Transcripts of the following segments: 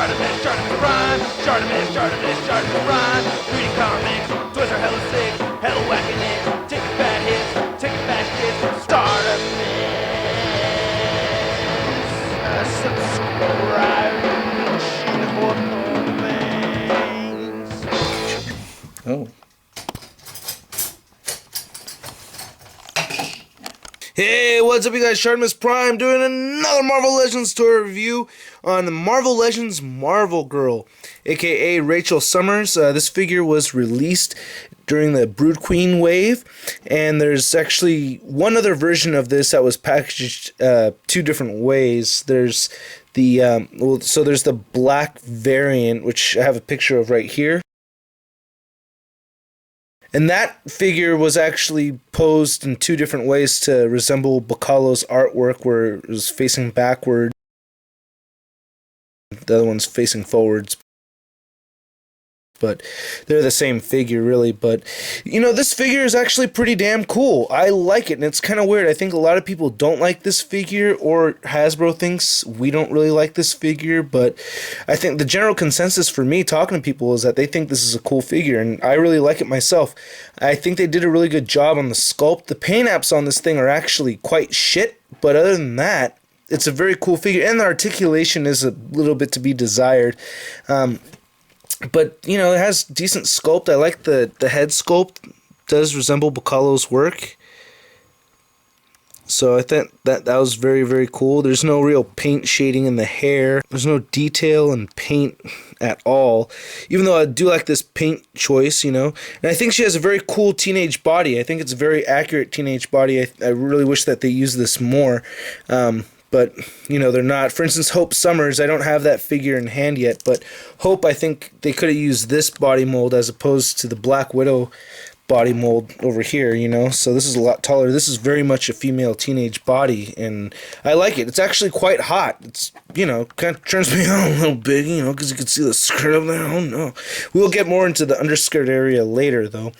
ShartimusPrime, ShartimusPrime. Reading comics, toys are hella sick, hella whacking it, taking bad hits, taking bad shits. Subscribe. Oh. Hey, what's up, you guys? ShartimusPrime doing another Marvel Legends tour review on the Marvel Legends Marvel Girl, aka Rachel Summers. This figure was released during the Brood Queen wave, and there's actually one other version of this that was packaged two different ways. There's the there's the black variant, which I have a picture of right here. And that figure was actually posed in two different ways to resemble Bacalo's artwork, where it was facing backward. The other one's facing forwards. But they're the same figure, really. But, you know, this figure is actually pretty damn cool. I like it, and it's kind of weird. I think a lot of people don't like this figure, or Hasbro thinks we don't really like this figure. But I think the general consensus for me talking to people is that they think this is a cool figure, and I really like it myself. I think they did a really good job on the sculpt. The paint apps on this thing are actually quite shit, but other than that, it's a very cool figure, and the articulation is a little bit to be desired. But, you know, it has decent sculpt. I like the head sculpt. It does resemble Bacalo's work. So I think that was very, very cool. There's no real paint shading in the hair. There's no detail and paint at all. Even though I do like this paint choice, you know. And I think she has a very cool teenage body. I think it's a very accurate teenage body. I really wish that they used this more. But, you know, they're not. For instance, Hope Summers, I don't have that figure in hand yet, but Hope, I think they could have used this body mold as opposed to the Black Widow body mold over here, you know. So this is a lot taller. This is very much a female teenage body, and I like it. It's actually quite hot. It's, you know, kind of turns me on a little bit, you know, because you can see the skirt up there. Oh, no. We'll get more into the underskirt area later, though.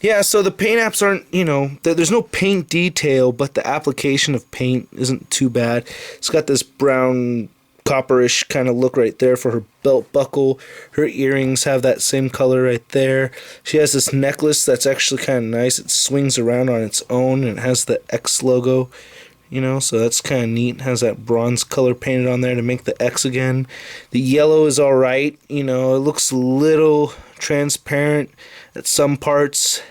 Yeah, so the paint apps aren't, you know, there's no paint detail, but the application of paint isn't too bad. It's got this brown, copperish kind of look right there for her belt buckle. Her earrings have that same color right there. She has this necklace that's actually kind of nice. It swings around on its own, and it has the X logo, you know, so that's kind of neat. It has that bronze color painted on there to make the X again. The yellow is alright, you know, it looks a little transparent at some parts.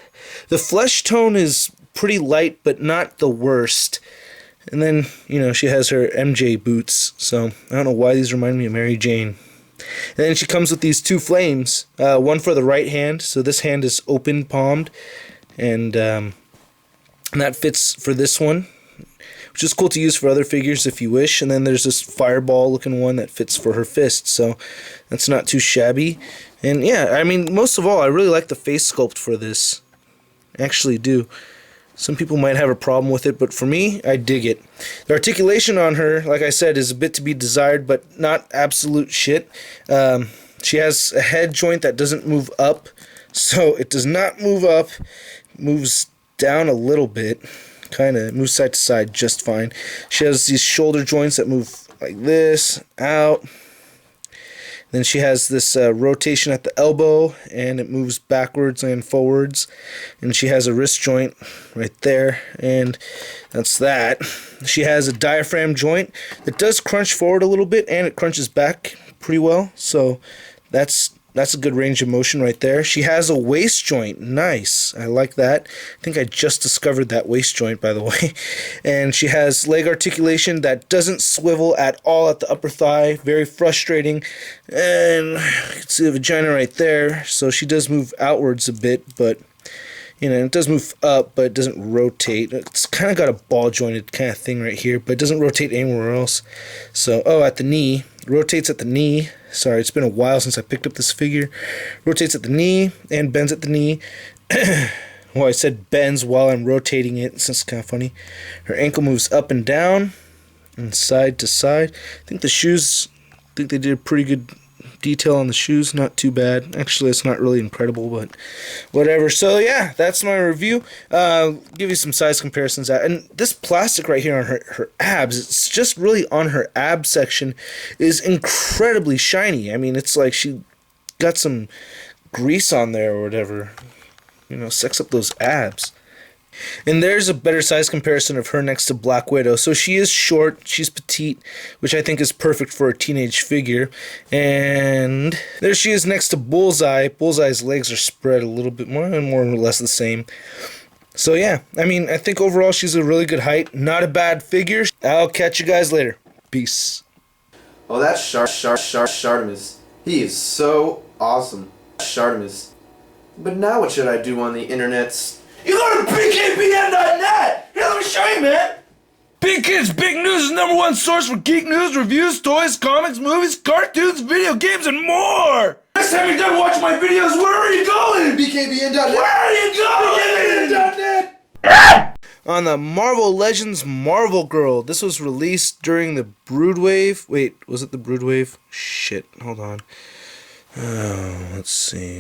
The flesh tone is pretty light, but not the worst. And then, you know, she has her MJ boots, so I don't know why these remind me of Mary Jane. And then she comes with these two flames, one for the right hand, so this hand is open palmed, and that fits for this one, which is cool to use for other figures if you wish. And then there's this fireball looking one that fits for her fist, so that's not too shabby. And yeah, I mean, most of all, I really like the face sculpt for this. I actually do. Some people might have a problem with it, but for me, I dig it. The articulation on her, like I said, is a bit to be desired, but not absolute shit. She has a head joint that doesn't move up, so it does not move up. It moves down a little bit, kind of moves side to side just fine. She has these shoulder joints that move like this, out. Then she has this rotation at the elbow, and it moves backwards and forwards. And she has a wrist joint right there, and that's that. She has a diaphragm joint that does crunch forward a little bit, and it crunches back pretty well. So that's a good range of motion right there. She has a waist joint. Nice. I like that. I think I just discovered that waist joint, by the way. And she has leg articulation that doesn't swivel at all at the upper thigh. Very frustrating. And you can see the vagina right there. So she does move outwards a bit, but, you know, it does move up, but it doesn't rotate. It's kind of got a ball jointed kind of thing right here, but it doesn't rotate anywhere else. So, at the knee. It rotates at the knee. Sorry, it's been a while since I picked up this figure. Rotates at the knee and bends at the knee. Well, I said bends while I'm rotating it, so it's kind of funny. Her ankle moves up and down and side to side. I think the shoes, they did a pretty good detail on the shoes, not too bad. Actually, it's not really incredible, but whatever. So yeah, that's my review. Give you some size comparisons. And this plastic right here on her abs, it's just really on her ab section, is incredibly shiny. I mean, it's like she got some grease on there or whatever. You know, sex up those abs. And there's a better size comparison of her next to Black Widow. So she is short, she's petite, which I think is perfect for a teenage figure. And there she is next to Bullseye. Bullseye's legs are spread a little bit more or less the same. So yeah, I mean, I think overall she's a really good height. Not a bad figure. I'll catch you guys later. Peace. Oh, that's Shartimus. He is so awesome. Shartimus. But now what should I do on the internets? You go to BKBN.net! Here, let me show you, man! Big Kids Big News is #1 source for geek news, reviews, toys, comics, movies, cartoons, video games, and more! Next time you're done watching my videos, where are you going? BKBN.net. Where are you going? BKBN.net. On the Marvel Legends Marvel Girl. This was released during the Broodwave. Wait, was it the Broodwave? Shit, hold on. Let's see.